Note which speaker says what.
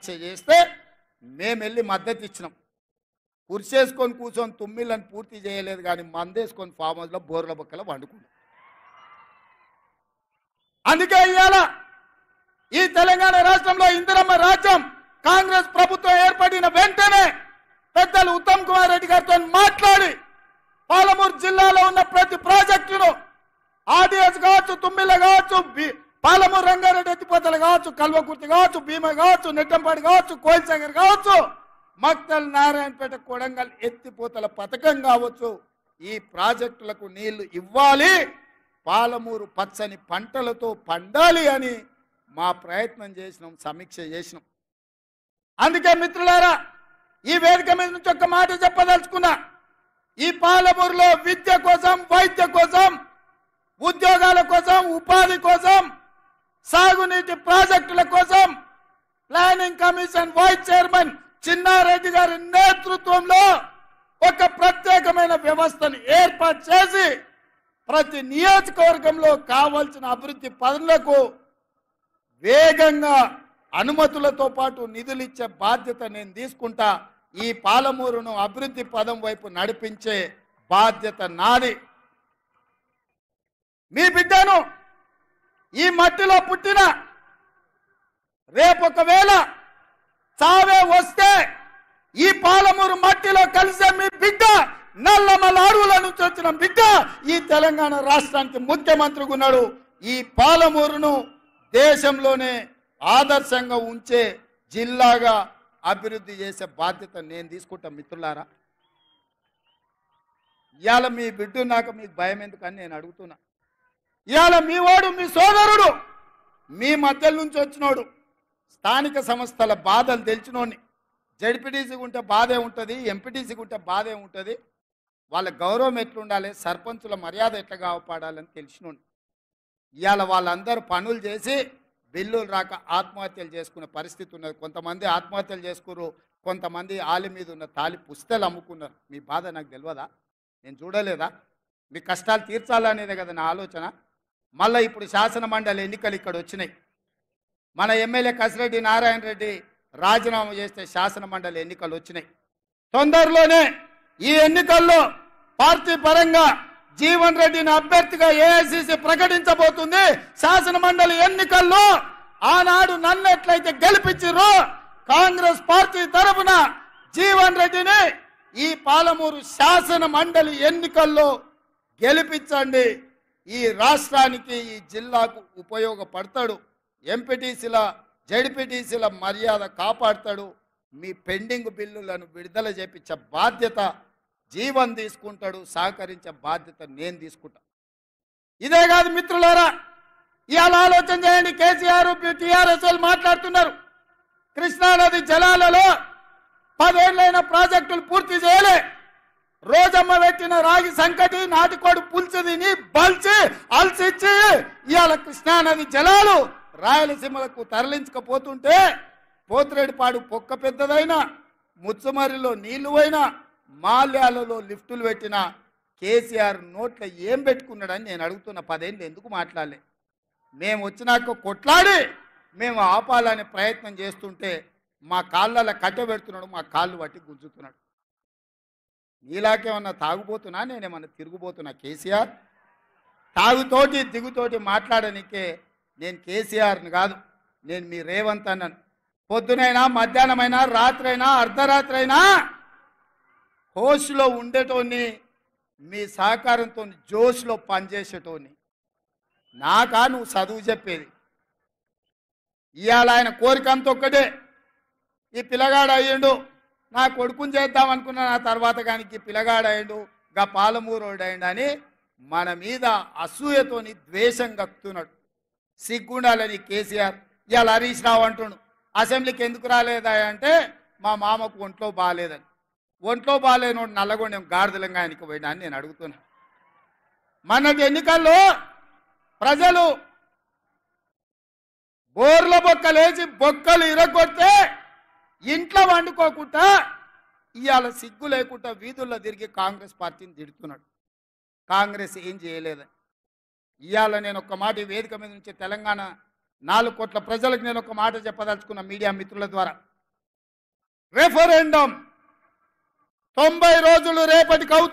Speaker 1: సమీక్ష చేస్తే మేము వెళ్ళి మద్దతు ఇచ్చినాం. కుర్చేసుకొని కూర్చొని తుమ్మిళ్ళని పూర్తి చేయలేదు, కానీ మందేసుకొని ఫామ్ హౌస్లో బోర్ల బొక్కలో వండుకున్నాం. అందుకే ఇవాళ ఈ తెలంగాణ రాష్ట్రంలో ఇందిరమ్మ రాజ్యం కాంగ్రెస్ ప్రభుత్వం ఏర్పడిన వెంటనే పెద్దలు ఉత్తమ్ కుమార్ రెడ్డి గారితో మాట్లాడి పాలమూరు జిల్లాలో ఉన్న ప్రతి ప్రాజెక్టును ఆర్డీఎస్ కావచ్చు, తుమ్మిళ్ళ కావచ్చు, పాలమూరు రంగారెడ్డి ఎత్తిపోతలు కావచ్చు, కల్వకుర్తి కావచ్చు, భీమ కావచ్చు, నెట్టంపాడు కావచ్చు, కోయిల్సాగర్ కావచ్చు, మక్తల్, నారాయణపేట, కొడంగల్ ఎత్తిపోతల పథకం కావచ్చు, ఈ ప్రాజెక్టులకు నీళ్లు ఇవ్వాలి, పాలమూరు పచ్చని పంటలతో పండాలి అని మా ప్రయత్నం చేసినాం, సమీక్ష చేసినాం. అందుకే మిత్రులారా, ఈ వేదిక మీద నుంచి ఒక్క మాట చెప్పదలుచుకున్నా. ఈ పాలమూరులో విద్య కోసం, వైద్య కోసం, ఉద్యోగాల కోసం, ఉపాధి కోసం, సాగునీటి ప్రాజెక్టుల కోసం planning commission vice chairman Chinnareddy గారి నేతృత్వంలో ఒక ప్రత్యేకమైన వ్యవస్థను ఏర్పాటు చేసి ప్రతి నియోజకవర్గంలో కావాల్సిన అభివృద్ధి పనులకు వేగంగా అనుమతులతో పాటు నిధులు ఇచ్చే బాధ్యత నేను తీసుకుంటా. ఈ పాలమూరును అభివృద్ధి పదం వైపు నడిపించే బాధ్యత నాది. మీ బిడ్డను ఈ మట్టిలో పుట్టిన రేపొకవేళ చావే వస్తే ఈ పాలమూరు మట్టిలో కలిసే మీ బిడ్డ, నల్లమల అడవుల నుంచి వచ్చిన బిడ్డ ఈ తెలంగాణ రాష్ట్రానికి ముఖ్యమంత్రిగా ఉన్నాడు. ఈ పాలమూరును దేశంలోనే ఆదర్శంగా ఉంచే జిల్లాగా అభివృద్ధి చేసే బాధ్యత నేను తీసుకుంటా. మిత్రులారా, ఇవాళ మీ బిడ్డ నాకు మీకు భయం ఎందుకని నేను అడుగుతున్నా. ఇవాళ మీ వాడు, మీ సోదరుడు, మీ మధ్య నుంచి వచ్చినోడు, స్థానిక సంస్థల బాధలు తెలిసినోడిని, జడ్పీటీసీకి ఉంటే బాధే ఉంటుంది, ఎంపీటీసీకి ఉంటే బాధే ఉంటుంది, వాళ్ళ గౌరవం ఎట్లుండాలి, సర్పంచుల మర్యాద ఎట్లా కాపాడాలని తెలిసినోడిని. ఇవాళ వాళ్ళందరూ పనులు చేసి బిల్లులు రాక ఆత్మహత్యలు చేసుకునే పరిస్థితి ఉన్నది. కొంతమంది ఆత్మహత్యలు చేసుకున్నారు, కొంతమంది ఆలి మీద ఉన్న తాలి పుస్తలు అమ్ముకున్నారు. మీ బాధ నాకు తెలియదా? నేను చూడలేదా? మీ కష్టాలు తీర్చాలనేదే కదా నా ఆలోచన. మళ్ళీ ఇప్పుడు శాసన మండలి ఎన్నికలు ఇక్కడ వచ్చినాయి. మన ఎమ్మెల్యే కసిరెడ్డి నారాయణ రెడ్డి రాజీనామా చేస్తే శాసన మండలి ఎన్నికలు వచ్చినాయి. తొందరలోనే ఈ ఎన్నికల్లో పార్టీ పరంగా జీవన్ రెడ్డిని అభ్యర్థిగా ఏఐసిసి ప్రకటించబోతుంది. శాసన మండలి ఎన్నికల్లో ఆనాడు నన్ను ఎట్లయితే గెలిపించారో కాంగ్రెస్ పార్టీ తరఫున జీవన్ రెడ్డిని ఈ పాలమూరు శాసన మండలి ఎన్నికల్లో గెలిపించండి. ఈ రాష్ట్రానికి, ఈ జిల్లాకు ఉపయోగపడతాడు. ఎంపీటీసీల, జడ్పీటీసీల మర్యాద కాపాడతాడు. మీ పెండింగ్ బిల్లులను విడుదల చేపించే బాధ్యత జీవన్ తీసుకుంటాడు, సహకరించే బాధ్యత నేను తీసుకుంటా. ఇదే కాదు మిత్రులారా, ఇవాళ ఆలోచన చేయండి. కేసీఆర్, టీఆర్ఎస్ వాళ్ళు మాట్లాడుతున్నారు, కృష్ణానది జలాలలో 10 ఏళ్ళైన ప్రాజెక్టులు పూర్తి చేయలే. రోజమ్మ పెట్టిన రాగి సంకటి, నాటికోడు పులుసు తిని బల్చి అల్సిచ్చి ఇవాళ కృష్ణానది జలాలు రాయలసీమలకు తరలించకపోతుంటే, పోతిరెడ్డిపాడు పొక్క పెద్దదైనా, ముచ్చుమరిలో నీళ్లు పోయినా, మాల్యాలలో లిఫ్టులు పెట్టిన కేసీఆర్ నోట్లో ఏం పెట్టుకున్నాడని నేను అడుగుతున్న. 10 ఏళ్ళు ఎందుకు మాట్లాడలే? మేము వచ్చినాక కొట్లాడి మేము ఆపాలనే ప్రయత్నం చేస్తుంటే మా కాళ్ళలో కట్టె పెడుతున్నాడు, మా కాళ్ళు పట్టి గుంజుతున్నాడు. నీలాకేమన్నా తాగుపోతున్నా, నేనేమన్నా తిరుగుపోతున్నా? కేసీఆర్ తాగుతోటి దిగుతోటి మాట్లాడనికే నేను కేసీఆర్ని కాదు, నేను మీ రేవంత్ అన్నాను. పొద్దునైనా, మధ్యాహ్నమైనా, రాత్రైనా, అర్ధరాత్రి అయినా హోష్లో ఉండేటోని, మీ సహకారంతో జోష్లో పనిచేసేటోని. నాకా నువ్వు చదువు చెప్పేది? ఇవాళ ఆయన కోరిక అంత ఒక్కటే, ఈ పిల్లగాడు అయ్యిండు, నా కొడుకుని చేద్దామనుకున్నా, నా తర్వాత కానీ పిల్లగాడు అయ్యిండు, గా పాలమూరోడు అయ్యిండు అని మన మీద అసూయతోని ద్వేషం కక్కుతున్నాడు. సిగ్గుండాలని కేసీఆర్. ఇవాళ హరీష్ రావు అంటుండు, అసెంబ్లీకి ఎందుకు రాలేదా అంటే మా మామకు ఒంట్లో బాగాలేదని. ఒంట్లో బాగాలేనోడు నల్లగొండెం గాడిదలంగా ఆయనకి పోయినా అని నేను అడుగుతున్నా. మొన్నటి ఎన్నికల్లో ప్రజలు బోర్ల బొక్కలేసి బొక్కలు ఇరగొడితే ఇంట్లో వండుకోకుండా ఇవాళ సిగ్గు లేకుండా వీధుల్లో తిరిగి కాంగ్రెస్ పార్టీని తిడుతున్నాడు. కాంగ్రెస్ ఏం చేయలేదని. ఇవాళ నేను ఒక మాట ఈ వేదిక మీద నుంచి తెలంగాణ 4 కోట్ల ప్రజలకు నేను ఒక మాట చెప్పదలుచుకున్న మీడియా మిత్రుల ద్వారా. రెఫరెండం 90 రోజులు రేపటికి అవుతుంది.